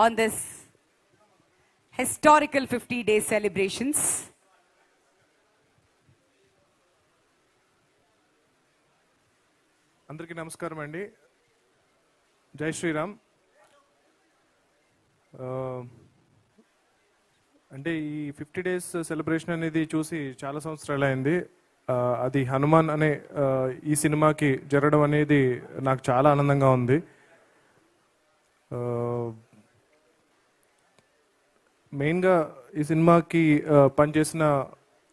on this historical 50-day celebrations. అందరికీ నమస్కారం అండి. జై శ్రీరామ్. అంటే ఈ 50 డేస్ సెలబ్రేషన్ అనేది చూసి చాలా సంవత్సరాలు అయింది. అది హనుమాన్ అనే ఈ సినిమాకి జరగడం అనేది నాకు చాలా ఆనందంగా ఉంది. మెయిన్గా ఈ సినిమాకి పనిచేసిన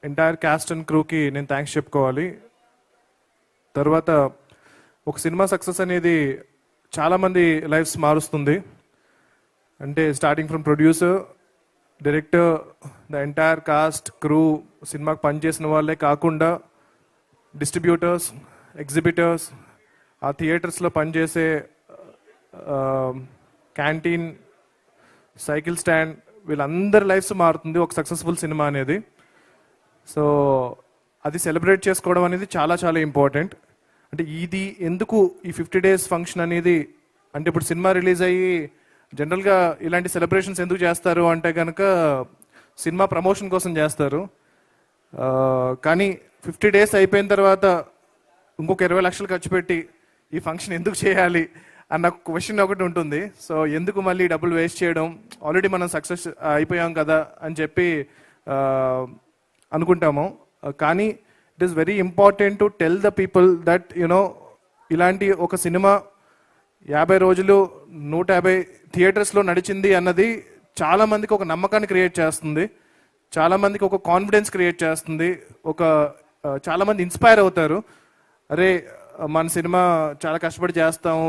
ఎంటైర్ క్యాస్ట్ అండ్ క్రూకి నేను థ్యాంక్స్ చెప్పుకోవాలి. తర్వాత ఒక సినిమా సక్సెస్ అనేది చాలామంది లైఫ్స్ మారుస్తుంది. అంటే starting from producer, director, the entire cost, crew, సినిమాకి పనిచేసిన వాళ్ళే కాకుండా డిస్ట్రిబ్యూటర్స్, ఎగ్జిబిటర్స్, ఆ థియేటర్స్లో పనిచేసే క్యాంటీన్, సైకిల్ స్టాండ్, వీళ్ళందరి లైఫ్స్ మారుతుంది ఒక సక్సెస్ఫుల్ సినిమా అనేది. సో అది సెలబ్రేట్ చేసుకోవడం అనేది చాలా చాలా ఇంపార్టెంట్. అంటే ఇది ఎందుకు ఈ 50 డేస్ ఫంక్షన్ అనేది, అంటే ఇప్పుడు సినిమా రిలీజ్ అయ్యి జనరల్గా ఇలాంటి సెలబ్రేషన్స్ ఎందుకు చేస్తారు అంటే కనుక సినిమా ప్రమోషన్ కోసం చేస్తారు. కానీ 50 డేస్ అయిపోయిన తర్వాత ఇంకొక 20 లక్షలు ఖర్చు పెట్టి ఈ ఫంక్షన్ ఎందుకు చేయాలి అన్న క్వశ్చన్ ఒకటి ఉంటుంది. సో ఎందుకు మళ్ళీ డబ్బులు వేస్ట్ చేయడం, ఆల్రెడీ మనం సక్సెస్ అయిపోయాం కదా అని చెప్పి అనుకుంటాము. కానీ it is very important to tell the people that ఇలాంటి ఒక సినిమా 50 రోజులు 150 థియేటర్స్లో నడిచింది అన్నది చాలామందికి ఒక నమ్మకాన్ని క్రియేట్ చేస్తుంది, చాలామందికి ఒక కాన్ఫిడెన్స్ క్రియేట్ చేస్తుంది, చాలామంది ఇన్స్పైర్ అవుతారు. అరే మన సినిమా చాలా కష్టపడి చేస్తాము,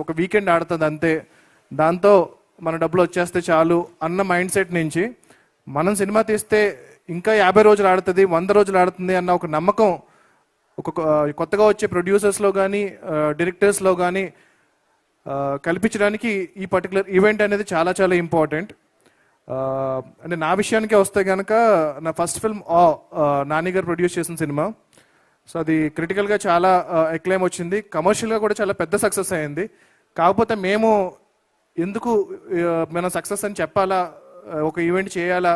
ఒక వీకెండ్ ఆడుతుంది అంతే, దాంతో మన డబ్బులు వచ్చేస్తే చాలు అన్న మైండ్ సెట్ నుంచి మనం సినిమా తీస్తే ఇంకా 50 రోజులు ఆడుతుంది, 100 రోజులు ఆడుతుంది అన్న ఒక నమ్మకం కొత్తగా వచ్చే ప్రొడ్యూసర్స్లో కానీ డైరెక్టర్స్లో కానీ కల్పించడానికి ఈ పర్టికులర్ ఈవెంట్ అనేది చాలా చాలా ఇంపార్టెంట్. అంటే నా విషయానికే వస్తే కనుక నా ఫస్ట్ ఫిల్మ్ నాని గారు ప్రొడ్యూస్ చేసిన సినిమా. సో అది క్రిటికల్గా చాలా ఎక్లైమ్ వచ్చింది, కమర్షియల్గా కూడా చాలా పెద్ద సక్సెస్ అయింది. కాకపోతే మేము ఎందుకు మనం సక్సెస్ అని చెప్పాలా, ఒక ఈవెంట్ చేయాలా,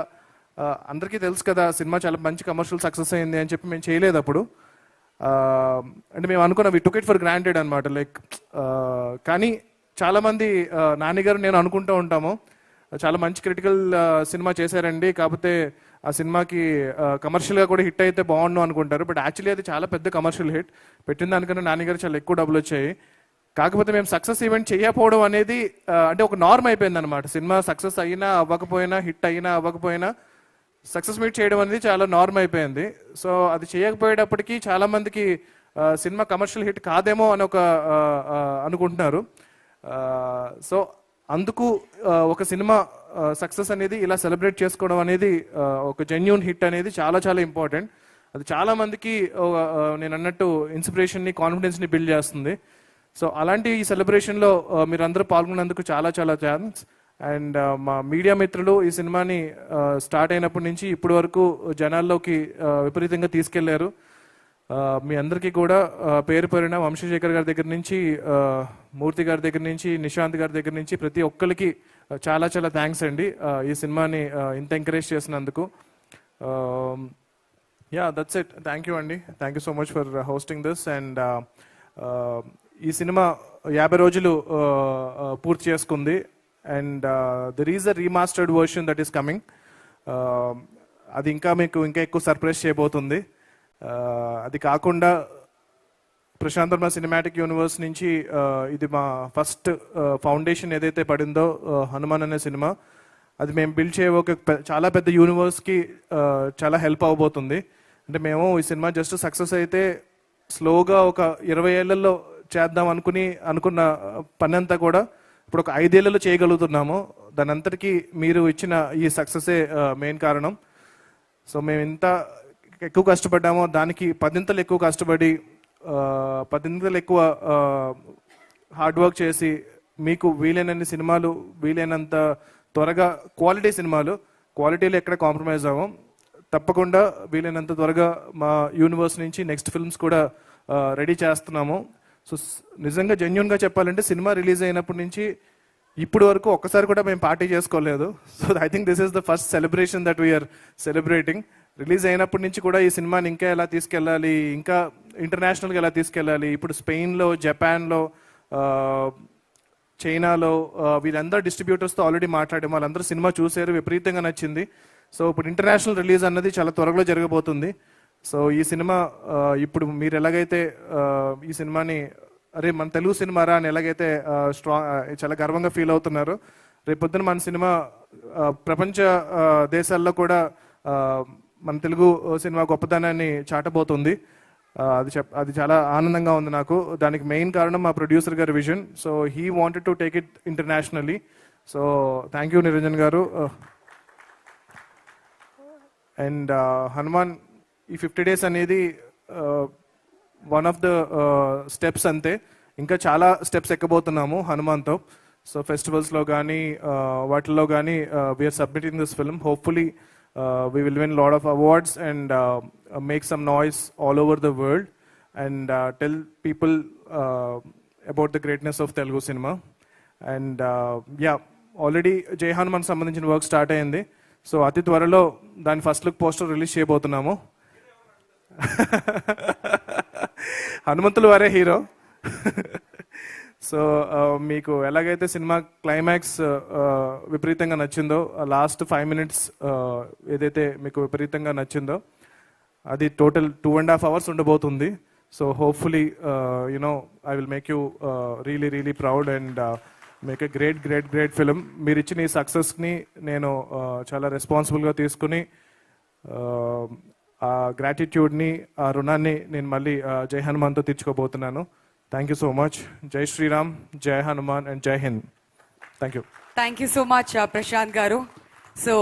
అందరికీ తెలుసు కదా సినిమా చాలా మంచి కమర్షియల్ సక్సెస్ అయింది అని చెప్పి మేము చేయలేదు అప్పుడు. అంటే మేము అనుకున్నాం వి టుక్ ఇట్ ఫర్ గ్రాంటెడ్ అనమాట. కానీ చాలామంది నాని గారు నేను అనుకుంటూ ఉంటాము చాలా మంచి క్రిటికల్ సినిమా చేశారండి, కాకపోతే ఆ సినిమాకి కమర్షియల్గా కూడా హిట్ అయితే బాగుండు అనుకుంటారు. బట్ యాక్చువల్లీ అది చాలా పెద్ద కమర్షియల్ హిట్, పెట్టిన దానికన్నా నాని గారు చాలా ఎక్కువ డబ్బులు వచ్చాయి. కాకపోతే మేము సక్సెస్ ఈవెంట్ చేయకపోవడం అనేది అంటే ఒక నార్మ్ అయిపోయింది అనమాట. సినిమా సక్సెస్ అయినా అవ్వకపోయినా, హిట్ అయినా అవ్వకపోయినా సక్సెస్ మీట్ చేయడం అనేది చాలా నార్మ్ అయిపోయింది. సో అది చేయకపోయేటప్పటికీ చాలామందికి సినిమా కమర్షియల్ హిట్ కాదేమో అని అనుకుంటున్నారు. సో అందుకు ఒక సినిమా సక్సెస్ అనేది ఇలా సెలబ్రేట్ చేసుకోవడం అనేది, ఒక జెన్యూన్ హిట్ అనేది చాలా చాలా ఇంపార్టెంట్. అది చాలామందికి నేను అన్నట్టు ఇన్స్పిరేషన్ని, కాన్ఫిడెన్స్ని బిల్డ్ చేస్తుంది. సో అలాంటి ఈ సెలబ్రేషన్లో మీరందరూ పాల్గొన్నందుకు చాలా చాలా థ్యాంక్స్. అండ్ మా మీడియా మిత్రులు ఈ సినిమాని స్టార్ట్ అయినప్పటి నుంచి ఇప్పటి వరకు జనాల్లోకి విపరీతంగా తీసుకెళ్లారు. మీ అందరికీ కూడా పేరు పేరున వంశశేఖర్ గారి దగ్గర నుంచి, మూర్తి గారి దగ్గర నుంచి, నిశాంత్ గారి దగ్గర నుంచి ప్రతి ఒక్కరికి చాలా చాలా థ్యాంక్స్ అండి ఈ సినిమాని ఇంత ఎంకరేజ్ చేసినందుకు. That's it. థ్యాంక్ యూ అండి. Thank you so much for hosting this. And ఈ సినిమా 50 రోజులు పూర్తి చేసుకుంది. And there is a remastered version that is coming. అది ఇంకా ఎక్కువ సర్ప్రైజ్ చేయబోతుంది. అది కాకుండా ప్రశాంత్ వర్మ సినిమాటిక్ యూనివర్స్ నుంచి ఇది మా ఫస్ట్ ఫౌండేషన్ ఏదైతే పడిందో హనుమాన్ అనే సినిమా, అది మేము బిల్డ్ చేయబో చాలా పెద్ద యూనివర్స్కి చాలా హెల్ప్ అవబోతుంది. అంటే మేము ఈ సినిమా జస్ట్ సక్సెస్ అయితే స్లోగా ఒక 20 ఏళ్లలో చేద్దాం అనుకున్న పని అంతా కూడా ఇప్పుడు ఒక 5 ఏళ్లలో చేయగలుగుతున్నాము. దాని అంతటికీ మీరు ఇచ్చిన ఈ సక్సెసే మెయిన్ కారణం. సో మేము ఇంత ఎక్కువ కష్టపడ్డామో దానికి 10 ఎక్కువ కష్టపడి 10 ఎక్కువ హార్డ్ వర్క్ చేసి మీకు వీలైనన్ని సినిమాలు, వీలైనంత త్వరగా క్వాలిటీలో ఎక్కడ కాంప్రమైజ్ అవ్వం. తప్పకుండా వీలైనంత త్వరగా మా యూనివర్స్ నుంచి నెక్స్ట్ ఫిల్మ్స్ కూడా రెడీ చేస్తున్నాము. సో నిజంగా జెన్యూన్గా చెప్పాలంటే సినిమా రిలీజ్ అయినప్పటి నుంచి ఇప్పుడు వరకు ఒక్కసారి కూడా మేము పార్టీ చేసుకోలేదు. So I think this is the first celebration that we're celebrating. Release అయినప్పటి నుంచి కూడా ఈ సినిమాని ఇంకా ఎలా తీసుకెళ్ళాలి, ఇంకా ఇంటర్నేషనల్గా ఎలా తీసుకెళ్ళాలి, ఇప్పుడు స్పెయిన్లో, జపాన్లో, చైనాలో వీళ్ళందరూ డిస్ట్రిబ్యూటర్స్తో ఆల్రెడీ మాట్లాడాము. వాళ్ళందరూ సినిమా చూశారు, విపరీతంగా నచ్చింది. సో ఇప్పుడు ఇంటర్నేషనల్ రిలీజ్ అన్నది చాలా త్వరలో జరగబోతుంది. సో ఈ సినిమా ఇప్పుడు మీరు ఎలాగైతే ఈ సినిమాని అరే మన తెలుగు సినిమారా అని ఎలాగైతే చాలా గర్వంగా ఫీల్ అవుతున్నారు, రేపొద్దున మన సినిమా ప్రపంచ దేశాల్లో కూడా మన తెలుగు సినిమా గొప్పతనాన్ని చాటబోతుంది. అది చాలా ఆనందంగా ఉంది నాకు. దానికి మెయిన్ కారణం మా ప్రొడ్యూసర్ గారి vision. So he wanted to take it internationally. So thank you Niranjan గారు. అండ్ హనుమాన్ ఈ 50 days అనేది వన్ ఆఫ్ ద స్టెప్స్ అంతే. ఇంకా చాలా స్టెప్స్ ఎక్కబోతున్నాము హనుమాన్తో. సో ఫెస్టివల్స్లో కానీ వాటిల్లో కానీ we're submitting this film. Hopefully we will win a lot of awards and make some noise all over the world and tell people about the greatness of Telugu cinema. And yeah, already Jai Hanuman సంబంధించిన work start అయింది. So అతి త్వరలో దాని first look poster release చేయబోతున్నాము. హనుమంతులు వారే hero. So మీకు ఎలాగైతే cinema climax విపరీతంగా నచ్చిందో, లాస్ట్ 5 minutes ఏదైతే మీకు విపరీతంగా నచ్చిందో, అది టోటల్ 2.5 hours ఉండబోతుంది. So hopefully I will make you really proud and make a great film. మీరు ఇచ్చిన ఈ సక్సెస్ని నేను చాలా రెస్పాన్సిబుల్గా తీసుకుని ఆ గ్రాటిట్యూడ్ని, ఆ రుణాన్ని నేను మళ్ళీ జై హనుమాన్తో తీర్చుకోబోతున్నాను. Thank you so much. Jai Shri Ram, Jai Hanuman and Jai Hind. Thank you. Thank you so much, Prashant Garu. So